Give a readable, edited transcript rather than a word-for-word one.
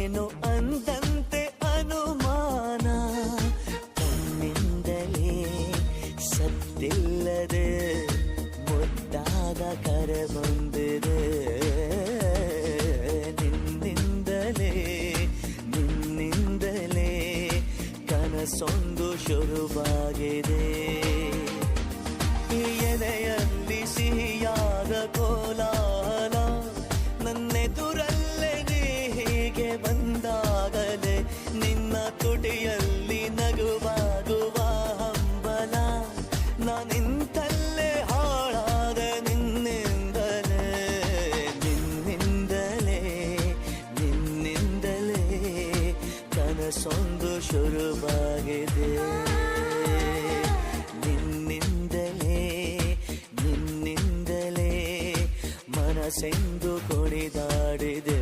ಏನು ಅಂದಂತೆ ಅನುಮಾನ, ಕಣ್ಣಿಂದಲೇ ಸತ್ತಿಲ್ಲದೆ ಮುದ್ದಾದ ಕರೆ ಬಂದಿದೆ. ನಿನ್ನಿಂದಲೇ ಕನಸೊಂದು ಶುರುವಾಗಿದೆ. ಎದೆಯಲ್ಲಿ ಸಿಹಿಯಾದ ಕೋಲಾಹಲ, ನನ್ನೆದುರಲ್ಲೇ ನೀ ಹೀಗೆ ಬಂದಾಗಲೇ ನಿನ್ನ ತುಟಿಯಲ್ಲಿ ನಗುವಾಗುವ ಹಂಬಲ. ನಾನಿಂತಲ್ಲೇ ಹಾಳಾದ ನಿನ್ನಿಂದಲೇ ಕನಸೊಂದು ಶುರುವಾಗಿದೆ. ನಿನ್ನಿಂದಲೇ ಮನಸ್ಸೆಂದು ಕುಣಿದಾಡಿದೆ.